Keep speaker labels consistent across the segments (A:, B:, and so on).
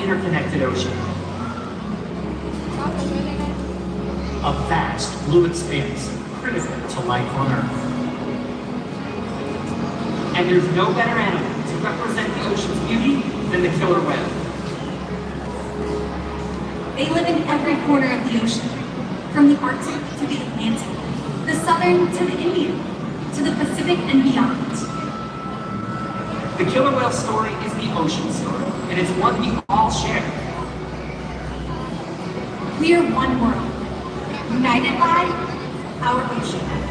A: interconnected ocean. A vast blue expanse critical to life on Earth. And there's no better animal to represent the ocean's beauty than the killer whale.
B: They live in every corner of the ocean, from the Arctic to the Atlantic, the Southern to the Indian, to the Pacific and beyond.
A: The killer whale story is the ocean story, and it's one we all share.
B: We are one world, united by our ocean.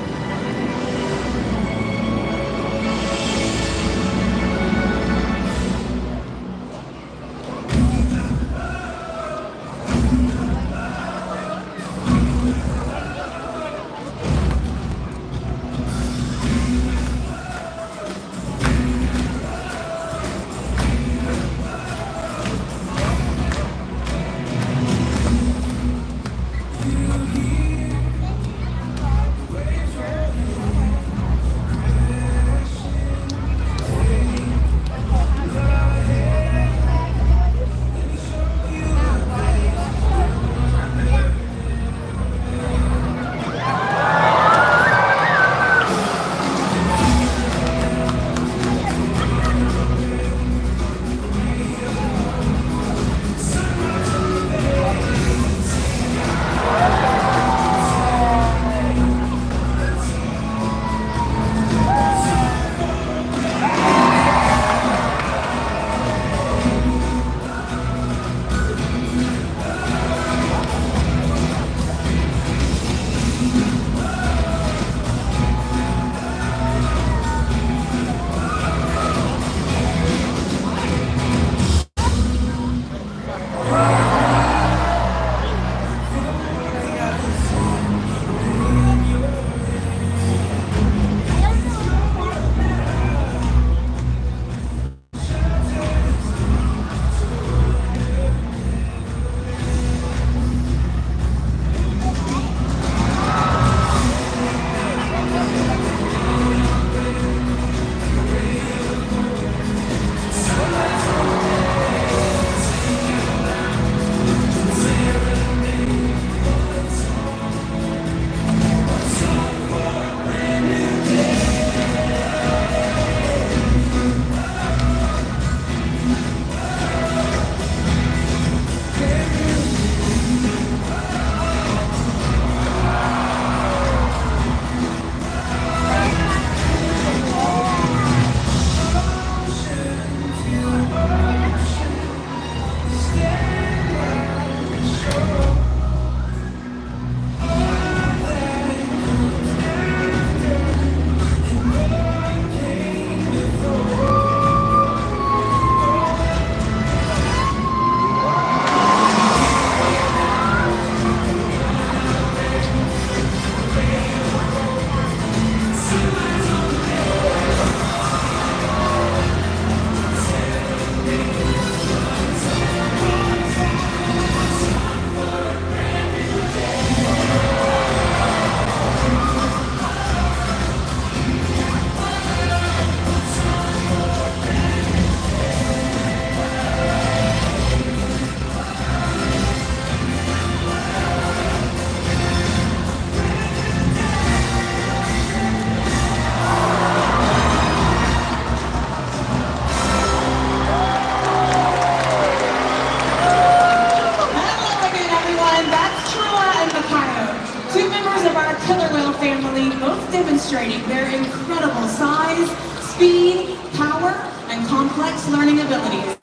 C: demonstrating their incredible size, speed, power, and complex learning abilities.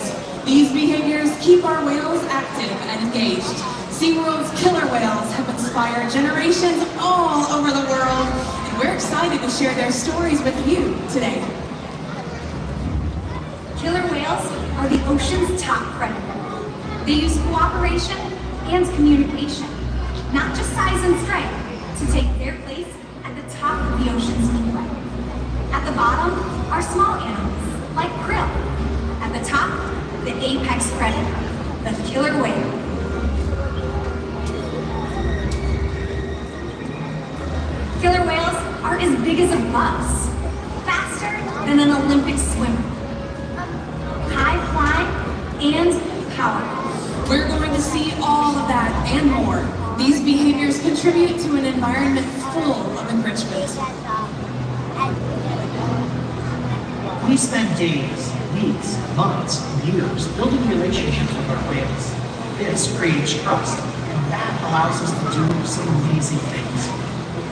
C: These behaviors keep our whales active and engaged. SeaWorld's killer whales have inspired generations all over the world, and we're excited to share their stories with you today.
B: Killer whales are the ocean's top predator. They use cooperation and communication, not just size and strength, to take their place at the top of the ocean's food web. At the bottom are small animals, like krill. At the top, the apex predator, the killer whale. Killer whales are as big as a bus, faster than an Olympic swimmer, high flying and powerful.
C: We're going to see all of that and more. These behaviors contribute to an environment full of enrichment.
D: We spend days, weeks, months, years building relationships with our whales. This creates trust, and that allows us to do some amazing things.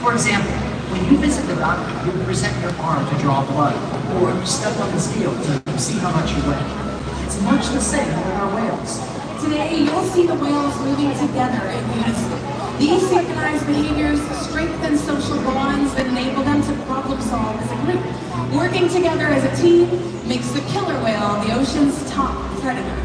D: For example, when you visit the doctor, you present your arm to draw blood, or step on the scale to see how much you weigh. It's much the same with our whales.
C: Today, you'll see the whales moving together in unison. These synchronized behaviors strengthen social bonds that enable them to problem solve as a group. Working together as a team makes the killer whale the ocean's top predator.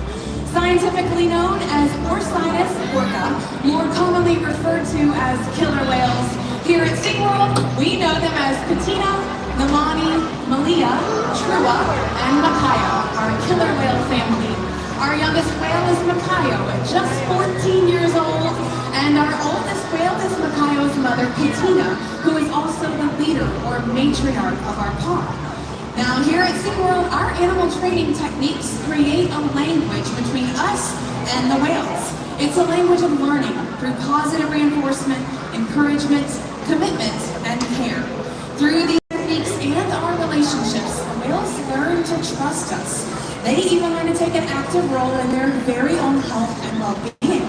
C: Scientifically known as Orca, more commonly referred to as killer whales. Here at SeaWorld, we know them as Patina, Nalani, Malia, Trua, and Makayo, our killer whale family. Our youngest whale is Makayo at just 14 years old, and our oldest whale is Makayo's mother, Patina, who is also the leader or matriarch of our pod. Now here at SeaWorld, our animal training techniques create a language between us and the whales. It's a language of learning through positive reinforcement, encouragement, commitment, and care. Through these techniques and our relationships, the whales learn to trust us. They even learn to take an active role in their very own health and well-being.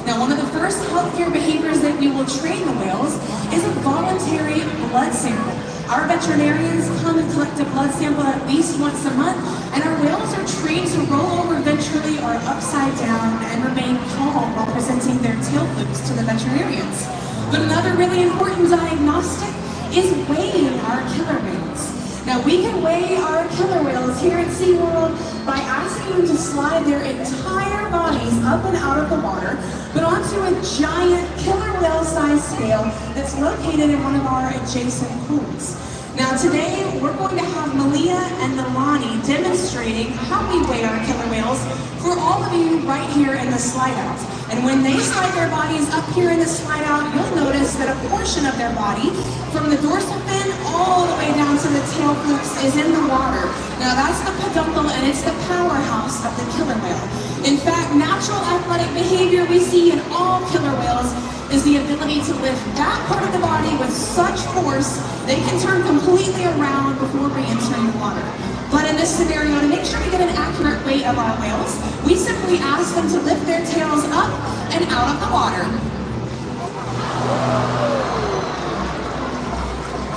C: Now, one of the first healthcare behaviors that we will train the whales is a voluntary blood sample. Our veterinarians come and collect a blood sample at least once a month, and our whales are trained to roll over ventrally or upside down and remain calm while presenting their tail flukes to the veterinarians. But another really important diagnostic is weighing our killer whales. Now, we can weigh our killer whales here at SeaWorld by asking them to slide their entire bodies up and out of the water, but onto a giant killer whale-sized scale that's located in one of our adjacent pools. Now, today, we're going to have Malia and Nalani demonstrating how we weigh our killer whales for all of you right here in the slide out. And when they slide their bodies up here in the slide out, you'll notice that a portion of their body, from the dorsal fin all the way down to the tail flukes, is in the water. Now that's the peduncle, and it's the powerhouse of the killer whale. In fact, natural athletic behavior we see in all killer whales is the ability to lift that part of the body with such force they can turn completely around before re-entering the water. But in this scenario, to make sure we get an accurate weight of our whales, we simply ask them to lift their tails up and out of the water.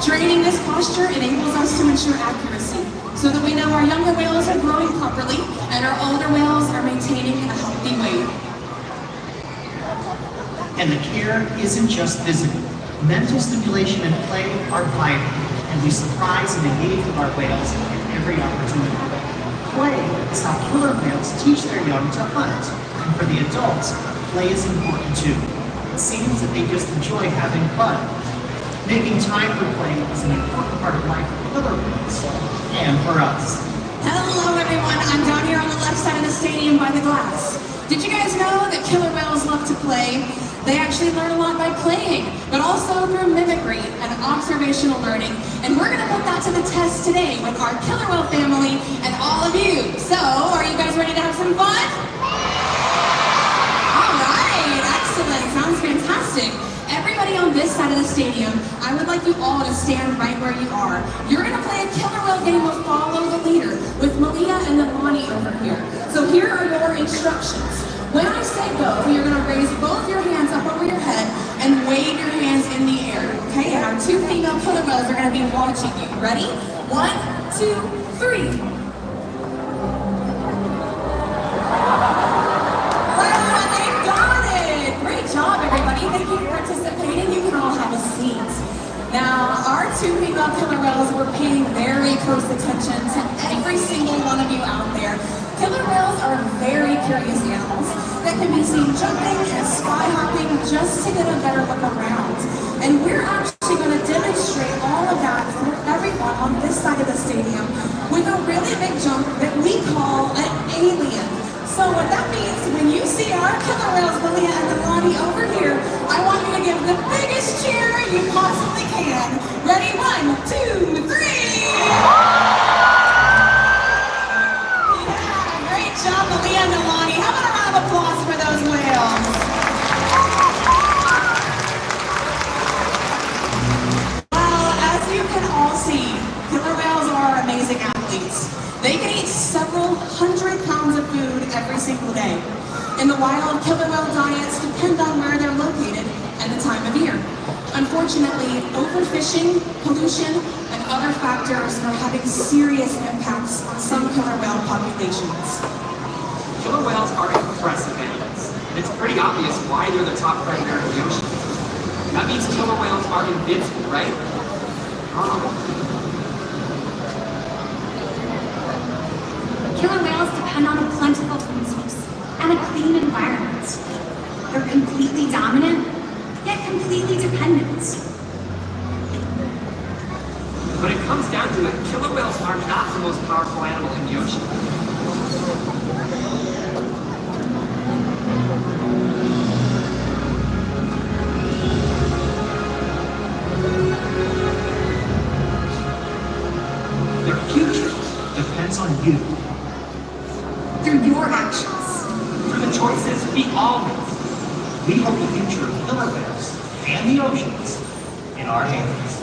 C: Training this posture enables us to ensure accuracy, so that we know our younger whales are growing properly and our older whales are maintaining a healthy weight.
D: And the care isn't just physical. Mental stimulation and play are vital, and we surprise and engage with our whales at every opportunity. Play is how killer whales teach their young to hunt, and for the adults, play is important too. It seems that they just enjoy having fun. Making time for play is an important part of life for killer whales, and for us.
C: Hello everyone, I'm down here on the left side of the stadium by the glass. Did you guys know that killer whales love to play? They actually learn a lot by playing, but also through mimicry and observational learning. And we're gonna put that to the test today with our killer whale family and all of you. So, are you guys ready to have some fun? All right, excellent, sounds fantastic. Everybody on this side of the stadium, I would like you all to stand right where you are. You're gonna play a killer whale game of follow the leader with Malia and Nalani over here. So here are your instructions. When I say go, you're gonna raise both your hands up over your head and wave your hands in the air, okay? And our two female killer whales are gonna be watching you. Ready? 1, 2, 3. They got it! Great job, everybody. Thank you for participating. You can all have a seat. Now, our two female killer whales, we're paying very close attention to every single one of you out there. Killer whales are very curious animals that can be seen jumping and sky hopping just to get a better look around. And we're actually going to demonstrate all of that for everyone on this side of the stadium with a really big jump that we call an alien. So what that means, when you see our killer whales, Malia and Nalani over here, I want you to give the biggest cheer you possibly can. Ready? 1, 2, 3! Good job, Malia and Nalani. How about a round of applause for those athletes. They can eat several hundred pounds of food every single day. In the wild, killer whale diets depend on where they're located and the time of year. Unfortunately, overfishing, pollution, and other factors are having serious impacts on some killer whale populations.
A: Killer whales are impressive animals, and it's pretty obvious why they're the top predator in the ocean. That means killer whales are invincible, right?
B: Killer whales depend on a plentiful food source and a clean environment. They're completely dominant, yet completely dependent.
A: When it comes down to it, killer whales are not the most powerful animal in the ocean.
D: Their future depends on you.
B: Through your actions.
A: Through the choices we all make.
D: We hold the future of killer whales and the oceans in our hands.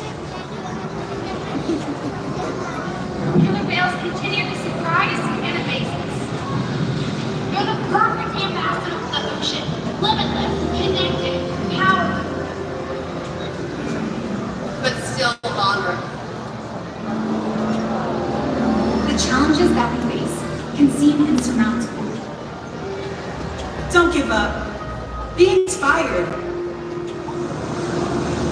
E: Killer whales continue to surprise and amaze us. They're the perfect ambassador of the ocean. Limitless, connected, powerful. But still vulnerable.
B: The challenges that we face can seem insurmountable.
C: Don't give up. Be inspired.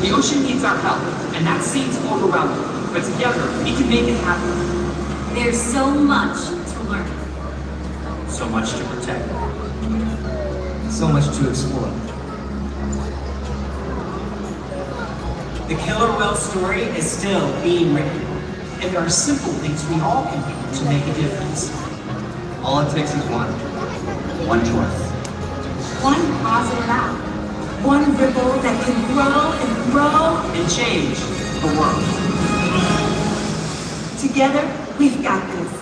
A: The ocean needs our help, and that seems overwhelming. But together, we can make it happen.
B: There's so much to learn.
F: So much to protect. So much to explore. The killer whale story is still being written.
D: And there are simple things we all can do to make a difference.
F: All it takes is one choice.
B: One positive act. One ripple that can grow and grow.
A: And change the world.
B: Together, we've got this.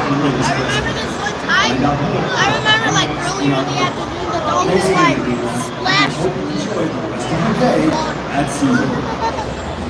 E: remember this one time. I remember like earlier in the afternoon, the dolphins like splashed me.
G: At SeaWorld.